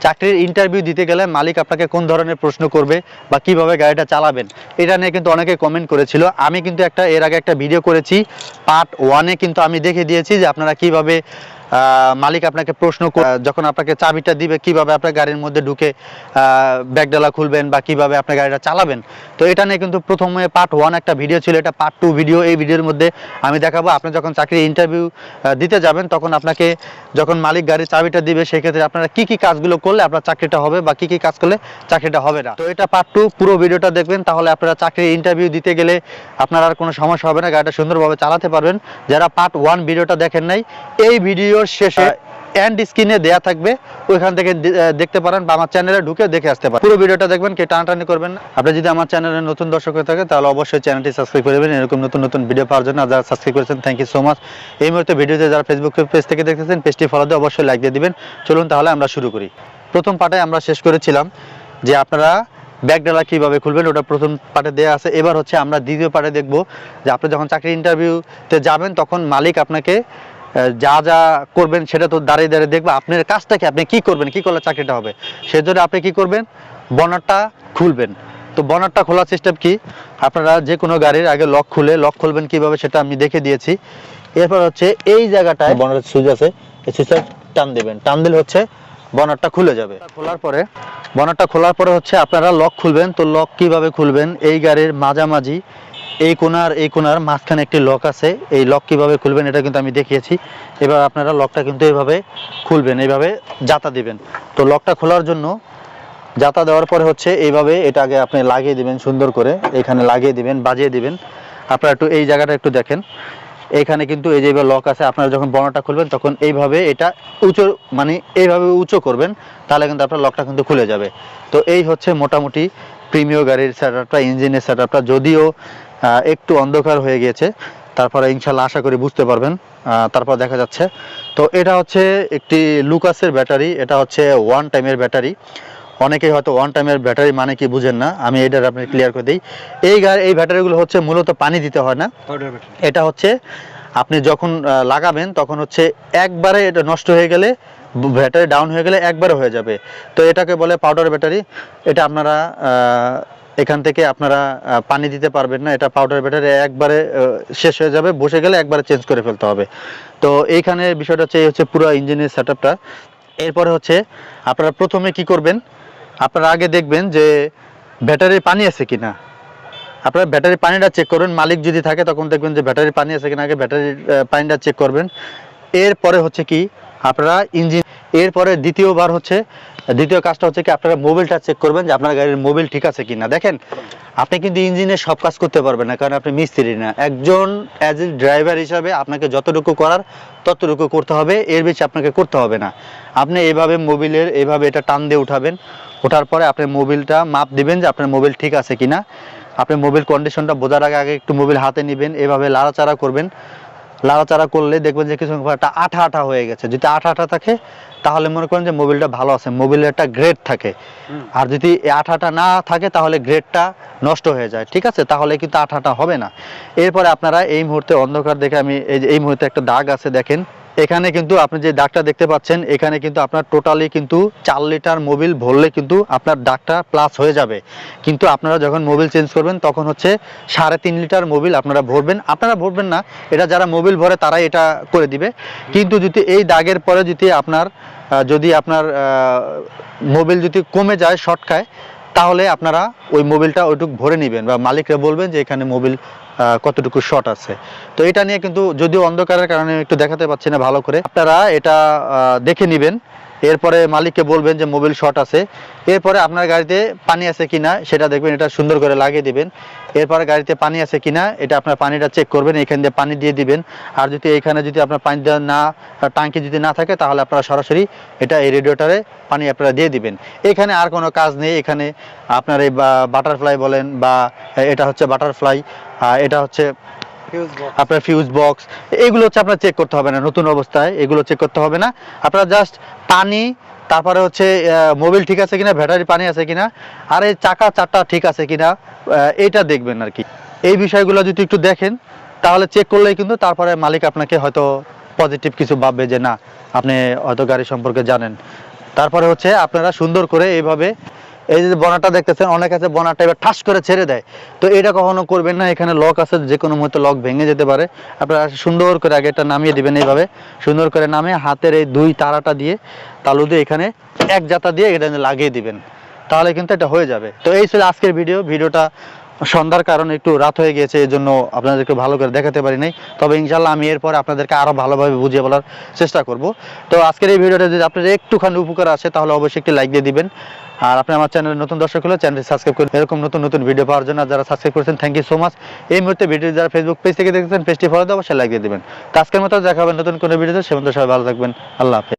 চাকরির ইন্টারভিউ দিতে গেলে মালিক আপনাকে কোন ধরনের প্রশ্ন করবে বা কিভাবে গাড়িটা চালাবেন এটা নিয়ে কিন্তু অনেকে কমেন্ট করেছিল। আমি কিন্তু এর আগে একটা ভিডিও করেছি, পার্ট 1-এ কিন্তু আমি দেখে দিয়েছি যে আপনারা কিভাবে মালিক আপনাকে প্রশ্ন যখন আপনাকে চাবিটা দিবে কিভাবে আপনার গাড়ির মধ্যে ঢুকে ব্যাগডালা খুলবেন বা কিভাবে আপনার গাড়িটা চালাবেন। তো এটা নিয়ে কিন্তু প্রথমে পার্ট 1 একটা ভিডিও ছিল, এটা পার্ট 2 ভিডিও। এই ভিডিওর মধ্যে আমি দেখাবো আপনি যখন চাকরির ইন্টারভিউ দিতে যাবেন তখন আপনাকে যখন মালিক গাড়ির চাবিটা দিবে সেক্ষেত্রে আপনারা কি কি কাজগুলো করলে আপনার চাকরিটা হবে বা কি কি কাজ করলে চাকরিটা হবে না। তো এটা পার্ট 2, পুরো ভিডিওটা দেখবেন, তাহলে আপনারা চাকরির ইন্টারভিউ দিতে গেলে আপনার আর কোনো সমস্যা হবে না, গাড়িটা সুন্দরভাবে চালাতে পারবেন। যারা পার্ট 1 ভিডিওটা দেখেন নাই, এই ভিডিওর শেষে এন্ড স্ক্রিনে দেয়া থাকবে, ওইখান থেকে দেখতে পারেন বা আমার চ্যানেলে ঢুকে দেখে আসতে পারেন। পুরো ভিডিওটা দেখবেন, কে টানাটানি করবেন না। আপনি যদি আমার চ্যানেলে নতুন দর্শক হয়ে থাকে তাহলে অবশ্যই চ্যানেলটি সাবস্ক্রাইব করে দেবেন এরকম নতুন নতুন ভিডিও পাওয়ার জন্য। যারা সাবস্ক্রাইব করেছেন থ্যাংক ইউ সো মাচ। এই মুহূর্তে ভিডিওতে যারা ফেসবুক পেজ থেকে দেখতেছেন পেজটি ফলো দিয়ে অবশ্যই লাইক দিয়ে দিবেন। চলুন তাহলে আমরা শুরু করি। প্রথম পার্টে আমরা শেষ করেছিলাম যে আপনারা ব্যাগডালা কিভাবে খুলবেন, ওটা প্রথম পার্টে দেওয়া আছে। এবার হচ্ছে আমরা দ্বিতীয় পার্টে দেখব যে আপনি যখন চাকরি ইন্টারভিউতে যাবেন তখন মালিক আপনাকে যা যা করবেন সেটা তো দাঁড়িয়ে দাঁড়িয়ে দেখবে আপনার কাজটাকে আপনি কি করবেন, কি করলে চাকরিটা হবে। সেজন্য আপনি কি করবেন, বনারটা খুলবেন। তো বনারটা খোলার সিস্টেম কি, আপনারা যে কোনো গাড়ির আগে লক খুলবেন কিভাবে সেটা আমি দেখে দিয়েছি। এরপর হচ্ছে এই জায়গাটায় বনারের সুইচ আছে, এই সুইচটা টান দেবেন, টান দিলে হচ্ছে বনারটা খুলে যাবে। বনারটা খোলার পরে হচ্ছে আপনারা লক খুলবেন। তো লক কিভাবে খুলবেন, এই গাড়ির মাঝামাঝি এই কোণার মাঝখানে একটি লক আছে, এই লক কিভাবে খুলবেন এটা কিন্তু আমি দেখিয়েছি। এবার আপনারা লকটা কিন্তু এইভাবে খুলবেন, এইভাবে জাতা দিবেন। তো লকটা খোলার জন্য জাতা দেওয়ার পরে হচ্ছে এইভাবে এটা আগে আপনি লাগিয়ে দিবেন, সুন্দর করে এখানে লাগিয়ে দিবেন, বাজিয়ে দিবেন। আপনারা একটু এই জায়গাটা একটু দেখেন, এখানে কিন্তু এই যে লক আছে। আপনারা যখন বনারটা খুলবেন তখন এইভাবে এটা উঁচু, মানে এইভাবে উঁচু করবেন, তাহলে কিন্তু আপনার লকটা কিন্তু খুলে যাবে। তো এই হচ্ছে মোটামুটি প্রিমিয় গাড়ির সেটআপটা, ইঞ্জিনের সেটআপটা। যদিও একটু অন্ধকার হয়ে গিয়েছে, তারপরে ইনশাল্লাহ আশা করি বুঝতে পারবেন। তারপর দেখা যাচ্ছে তো এটা হচ্ছে একটি লুকাসের ব্যাটারি, এটা হচ্ছে 1 টাইমের ব্যাটারি। অনেকেই হয়তো 1 টাইমের ব্যাটারি মানে কি বুঝেন না, আমি এটা আপনি ক্লিয়ার করে দিই। এই ব্যাটারিগুলো হচ্ছে মূলত পানি দিতে হয় না, এটা হচ্ছে আপনি যখন লাগাবেন তখন হচ্ছে একবারে এটা নষ্ট হয়ে গেলে, ব্যাটারি ডাউন হয়ে গেলে একবারে হয়ে যাবে। তো এটাকে বলে পাউডার ব্যাটারি। এটা আপনারা এখান থেকে আপনারা পানি দিতে পারবেন না, এটা পাউডার ব্যাটারি একবারে শেষ হয়ে যাবে, বসে গেলে একবারে চেঞ্জ করে ফেলতে হবে। তো এইখানে বিষয়টা হচ্ছে এই হচ্ছে পুরো ইঞ্জিনের সেটআপটা। এরপরে হচ্ছে আপনারা প্রথমে কি করবেন, আপনারা আগে দেখবেন যে ব্যাটারির পানি আছে কিনা। আপনারা ব্যাটারির পানিটা চেক করবেন, মালিক যদি থাকে তখন দেখবেন যে ব্যাটারির পানি আছে কিনা, আগে ব্যাটারির পানিটা চেক করবেন। এরপরে হচ্ছে কি আপনারা এরপরে দ্বিতীয় কাজটা হচ্ছে কি আপনারা মোবিলটা চেক করবেন যে আপনার গাড়ির মোবিল ঠিক আছে কিনা। দেখেন আপনি কিন্তু ইঞ্জিনের সব কাজ করতে পারবেন না, কারণ আপনি মিস্ত্রি না। একজন অ্যাজ এ ড্রাইভার হিসাবে আপনাকে যতটুকু করার ততটুকু করতে হবে, এর বেশি আপনাকে করতে হবে না। আপনি এইভাবে এইভাবে এটা টান দিয়ে উঠাবেন, ওঠার পরে আপনি মোবিলটা মাপ দিবেন যে আপনার মোবিল ঠিক আছে কিনা। আপনি মোবিল কন্ডিশনটা বোঝার আগে একটু মোবিল হাতে নেবেন, এভাবে লাড়াচাড়া করবেন। লাড়াচাড়া করলে দেখবেন যে কিছু একটা আঠা আঠা হয়ে গেছে। যদি আঠা আঠা থাকে তাহলে মনে করেন যে মোবিলটা ভালো আছে, মোবিলের একটা গ্রেড থাকে। আর যদি আঠাটা না থাকে তাহলে গ্রেডটা নষ্ট হয়ে যায়, ঠিক আছে, তাহলে কিন্তু আঠাটা হবে না। এরপরে আপনারা এই মুহূর্তে অন্ধকার দেখে আমি এই মুহূর্তে একটা দাগ আছে দেখেন, এখানে কিন্তু আপনি যে দাগটা দেখতে পাচ্ছেন, এখানে কিন্তু আপনার টোটালি কিন্তু 4 লিটার মোবিল ভরলে কিন্তু আপনার দাগটা প্লাস হয়ে যাবে। কিন্তু আপনারা যখন মোবিল চেঞ্জ করবেন তখন হচ্ছে 3.5 লিটার মোবিল আপনারা ভরবেন না, এটা যারা মোবিল ভরে তারাই এটা করে দিবে। কিন্তু যদি এই দাগের পরে যদি আপনার মোবিল যদি কমে যায়, শর্ট খায়, তাহলে আপনারা ওই মোবিলটা ওইটুকু ভরে নেবেন বা মালিকরা বলবেন যে এখানে মোবিল কতটুকু শর্ট আছে। তো এটা নিয়ে কিন্তু যদিও অন্ধকারের কারণে একটু দেখাতে পাচ্ছি না ভালো করে, আপনারা এটা দেখে নেবেন। এরপরে মালিককে বলবেন যে মোবিল শর্ট আছে। এরপরে আপনার গাড়িতে পানি আছে কিনা সেটা দেখবেন, এটা সুন্দর করে লাগিয়ে দিবেন। এরপরে গাড়িতে পানি আছে কিনা এটা আপনার পানিটা চেক করবেন, এখান দিয়ে পানি দিয়ে দিবেন। আর যদি এখানে যদি আপনার পানি দেওয়া ট্যাঙ্কি যদি না থাকে তাহলে আপনারা সরাসরি এটা এই রেডিয়েটরে পানি আপনারা দিয়ে দিবেন। এখানে আর কোনো কাজ নেই। এখানে আপনার এই বাটারফ্লাই বলেন বা এটা হচ্ছে বাটারফ্লাই, এটা হচ্ছে আপনার ফিউজ বক্স, এগুলো হচ্ছে আপনার চেক করতে হবে না নতুন অবস্থায়, এগুলো চেক করতে হবে না। আপনারা জাস্ট পানি, তারপরে হচ্ছে মোবিল ঠিক আছে কিনা, ব্যাটারি পানি আছে কিনা, আর এই চারটা ঠিক আছে কিনা, এইটা দেখবেন আর কি। এই বিষয়গুলো যদি একটু দেখেন তাহলে চেক করলেই কিন্তু তারপরে মালিক আপনাকে হয়তো পজিটিভ কিছু ভাববে যে না আপনি হয়তো গাড়ি সম্পর্কে জানেন। তারপরে হচ্ছে আপনারা সুন্দর করে এইভাবে, এই যে বনাটা দেখতেছেন অনেক আছে বনাটা এবার ঠাস করে ছেড়ে দেয়, তো এটা কখনো করবেন না। এখানে লক আছে, যে কোনো মুহূর্তে লক ভেঙে যেতে পারে। আপনারা সুন্দর করে আগে এটা নামিয়ে দিবেন, এইভাবে সুন্দর করে নামিয়ে হাতের এই দুই তারাটা দিয়ে তালু দিয়ে এখানে এক জাতা দিয়ে এটা লাগিয়ে দিবেন, তাহলে কিন্তু এটা হয়ে যাবে। তো এই ছিল আজকের ভিডিওটা সন্ধ্যার কারণে একটু রাত হয়ে গিয়েছে, এই জন্য আপনাদেরকে ভালো করে দেখাতে পারি নাই। তবে ইনশাল্লাহ আমি এরপরে আপনাদেরকে আরও ভালোভাবে বুঝিয়ে বলার চেষ্টা করব। তো আজকের এই ভিডিওটা যদি আপনাদের একটুখানি উপকার আসে তাহলে অবশ্যই একটি লাইক দিয়ে দিবেন। আর আপনি আমার চ্যানেলে নতুন দর্শক হলে চ্যানেলটি সাবস্ক্রাইব করুন এরকম নতুন নতুন ভিডিও পাওয়ার জন্য। আর যারা সাবস্ক্রাইব করেছেন থ্যাংক ইউ সো মাচ। এই মুহূর্তে ভিডিও যারা ফেসবুক পেজ থেকে দেখছেন পেজটি ফলো দিয়ে অবশ্যই লাইক দিয়ে দেবেন। তো আজকের মতো দেখা হবে নতুন কোনো ভিডিওতে, সে পর্যন্ত সবাই ভালো থাকবেন। আল্লাহ হাফেজ।